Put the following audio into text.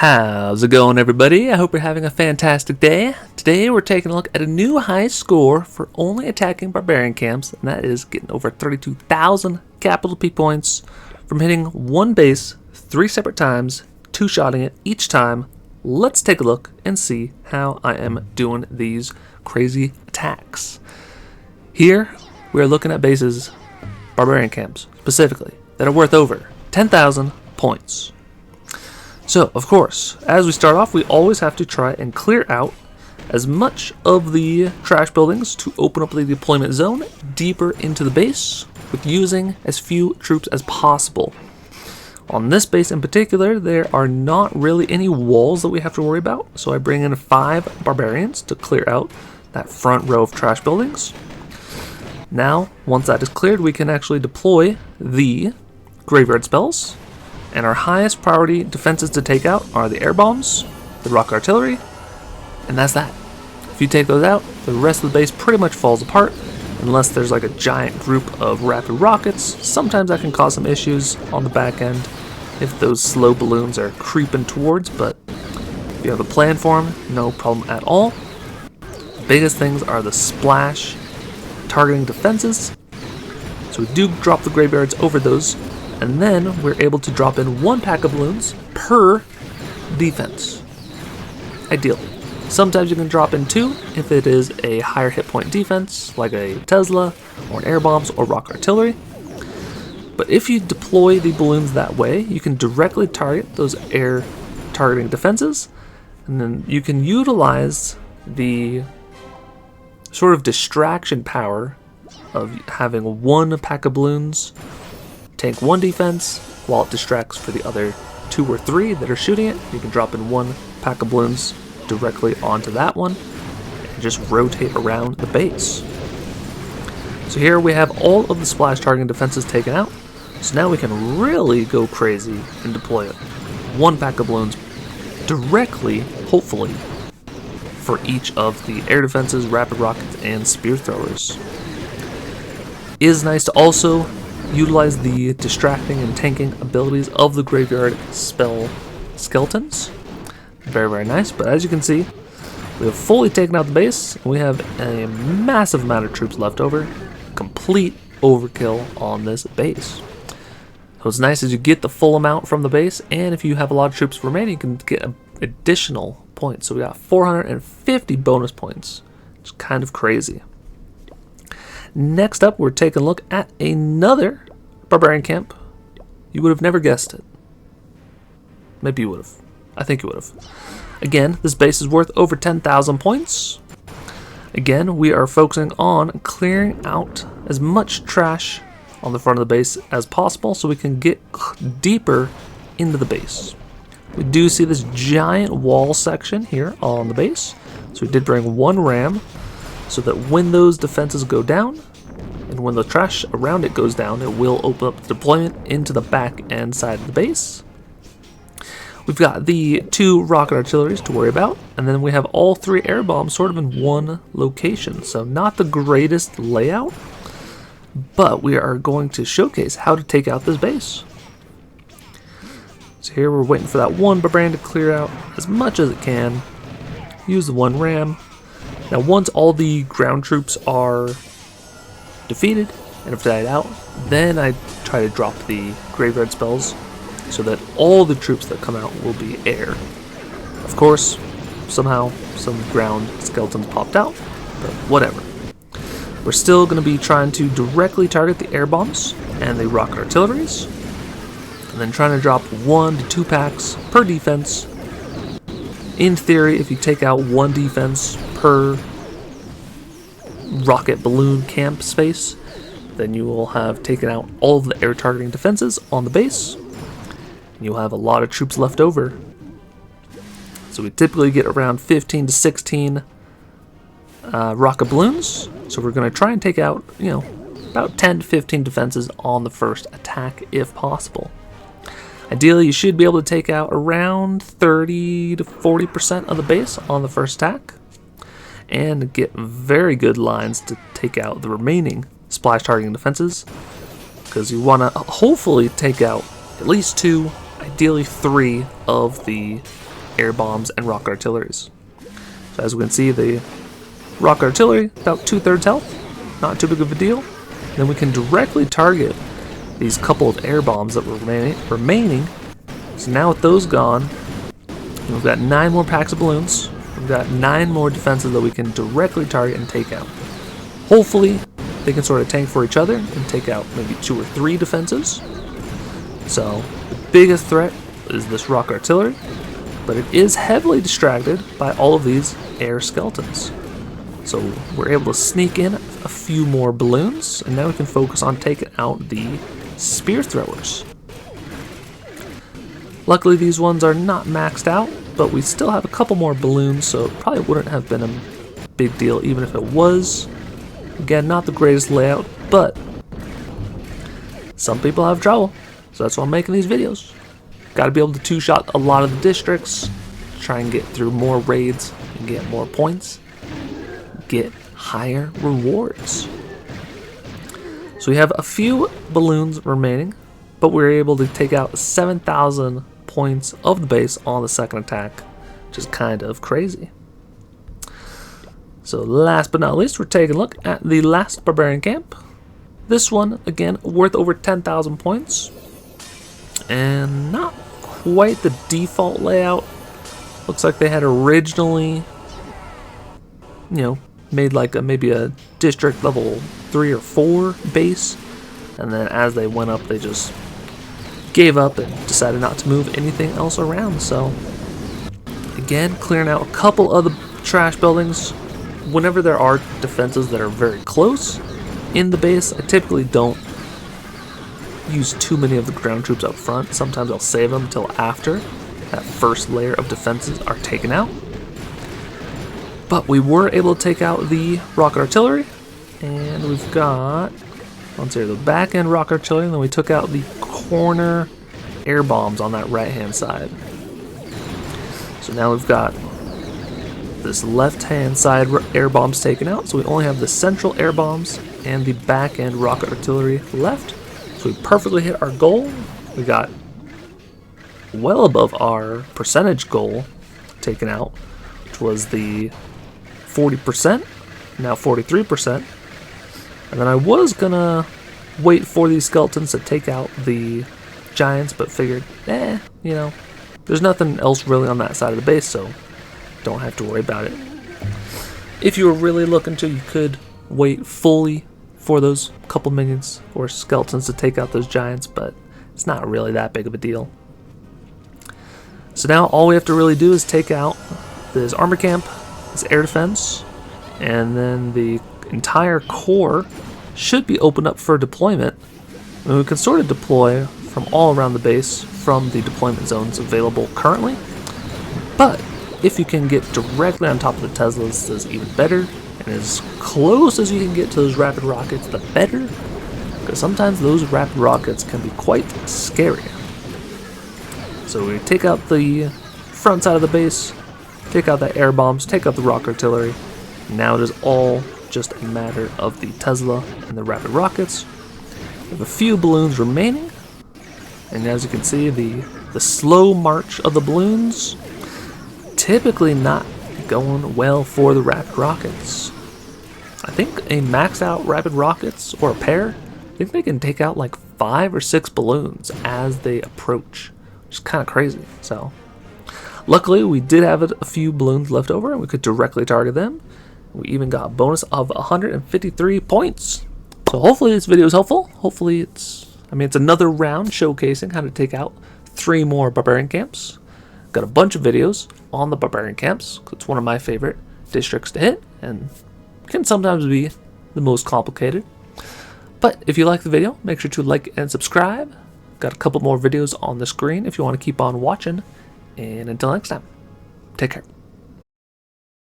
How's it going, everybody? I hope you're having a fantastic day. Today we're taking a look at a new high score for only attacking Barbarian camps, and that is getting over 32,000 capital P points from hitting one base 3 separate times, two-shotting it each time. Let's take a look and see how I am doing these crazy attacks. Here we are looking at bases, Barbarian camps specifically, that are worth over 10,000 points. So, of course, as we start off, we always have to try and clear out as much of the trash buildings to open up the deployment zone deeper into the base with using as few troops as possible. On this base in particular, there are not really any walls that we have to worry about, so I bring in 5 barbarians to clear out that front row of trash buildings. Now, once that is cleared, we can actually deploy the graveyard spells. And our highest priority defenses to take out are the air bombs, the rocket artillery, and that's that. If you take those out, the rest of the base pretty much falls apart, unless there's like a giant group of rapid rockets. Sometimes that can cause some issues on the back end if those slow balloons are creeping towards, but if you have a plan for them, no problem at all. The biggest things are the splash targeting defenses, so we do drop the graveyards over those. And then we're able to drop in 1 pack of balloons per defense, ideally. Sometimes you can drop in 2 if it is a higher hit point defense, like a Tesla, or an air bombs, or rocket artillery. But if you deploy the balloons that way, you can directly target those air targeting defenses, and then you can utilize the sort of distraction power of having 1 pack of balloons tank 1 defense while it distracts for the other 2 or 3 that are shooting it. You can drop in 1 pack of balloons directly onto that one and just rotate around the base. So here we have all of the splash targeting defenses taken out. So now we can really go crazy and deploy 1 pack of balloons directly, hopefully, for each of the air defenses, rapid rockets, and spear throwers. It is nice to also utilize the distracting and tanking abilities of the graveyard spell skeletons. Very, very nice, but as you can see, we have fully taken out the base, and we have a massive amount of troops left over. Complete overkill on this base. So it's nice as you get the full amount from the base, and if you have a lot of troops remaining, you can get additional points. So we got 450 bonus points, which is kind of crazy. Next up, we're taking a look at another Barbarian camp. You would have never guessed it. Maybe you would have. I think you would have. Again, this base is worth over 10,000 points. Again, we are focusing on clearing out as much trash on the front of the base as possible so we can get deeper into the base. We do see this giant wall section here on the base. So we did bring 1 ram, so that when those defenses go down, and when the trash around it goes down, it will open up the deployment into the back end side of the base. We've got the 2 rocket artilleries to worry about, and then we have all 3 air bombs sort of in one location. So not the greatest layout, but we are going to showcase how to take out this base. So here we're waiting for that 1 barbarian to clear out as much as it can. Use the 1 ram. Now once all the ground troops are defeated and have died out, then I try to drop the graveyard spells so that all the troops that come out will be air. Of course, somehow some ground skeletons popped out, but whatever. We're still going to be trying to directly target the air bombs and the rocket artilleries, and then trying to drop 1 to 2 packs per defense. In theory, if you take out 1 defense per rocket balloon camp space, then you will have taken out all of the air targeting defenses on the base, and you'll have a lot of troops left over. So we typically get around 15 to 16 rocket balloons, so we're going to try and take out, about 10 to 15 defenses on the first attack if possible. Ideally, you should be able to take out around 30 to 40% of the base on the first attack, and get very good lines to take out the remaining splash targeting defenses, because you want to hopefully take out at least 2, ideally 3 of the air bombs and rocket artilleries. So as we can see, the rocket artillery, about 2/3 health, not too big of a deal. Then we can directly target these couple of air bombs that were remaining. So now with those gone, we've got 9 more packs of balloons. We've got 9 more defenses that we can directly target and take out. Hopefully, they can sort of tank for each other and take out maybe 2 or 3 defenses. So the biggest threat is this rocket artillery, but it is heavily distracted by all of these air skeletons. So we're able to sneak in a few more balloons, and now we can focus on taking out the spear throwers. Luckily these ones are not maxed out, but we still have a couple more balloons, so it probably wouldn't have been a big deal even if it was. Again, not the greatest layout, but some people have trouble, so that's why I'm making these videos. Got to be able to two-shot a lot of the districts, try and get through more raids and get more points, get higher rewards. So we have a few balloons remaining, but we were able to take out 7,000 points of the base on the second attack, which is kind of crazy. So last but not least, we're taking a look at the last Barbarian camp. This one, again, worth over 10,000 points. And not quite the default layout. Looks like they had originally, made like maybe a district level 3 or 4 base. And then as they went up, they just gave up and decided not to move anything else around. So again, clearing out a couple of the trash buildings. Whenever there are defenses that are very close in the base, I typically don't use too many of the ground troops up front. Sometimes I'll save them until after that first layer of defenses are taken out. But we were able to take out the rocket artillery, and we've got, let's see, the back end rocket artillery, and then we took out the corner air bombs on that right hand side. So now we've got this left hand side air bombs taken out, so we only have the central air bombs and the back end rocket artillery left. So we perfectly hit our goal. We got well above our percentage goal taken out, which was the 40%, now 43%. And then I was gonna wait for these skeletons to take out the giants, but figured, there's nothing else really on that side of the base, so don't have to worry about it. If you were really looking to, you could wait fully for those couple minions or skeletons to take out those giants, but it's not really that big of a deal. So now all we have to really do is take out this armor camp, this air defense, and then the entire core should be opened up for deployment. And we can sort of deploy from all around the base from the deployment zones available currently, but if you can get directly on top of the Teslas, this is even better. And as close as you can get to those rapid rockets, the better. Because sometimes those rapid rockets can be quite scary. So we take out the front side of the base, take out the air bombs, take out the rocket artillery. Now it is all just a matter of the Tesla and the rapid rockets. We have a few balloons remaining. And as you can see, the slow march of the balloons typically not going well for the rapid rockets. I think a max out rapid rockets or a pair, I think they can take out like 5 or 6 balloons as they approach, which is kind of crazy. So luckily we did have a few balloons left over and we could directly target them. We even got a bonus of 153 points. So hopefully this video is helpful. Hopefully it's another round showcasing how to take out 3 more Barbarian camps. Got a bunch of videos on the Barbarian camps. It's one of my favorite districts to hit and can sometimes be the most complicated. But if you like the video, make sure to like and subscribe. Got a couple more videos on the screen if you want to keep on watching. And until next time, take care.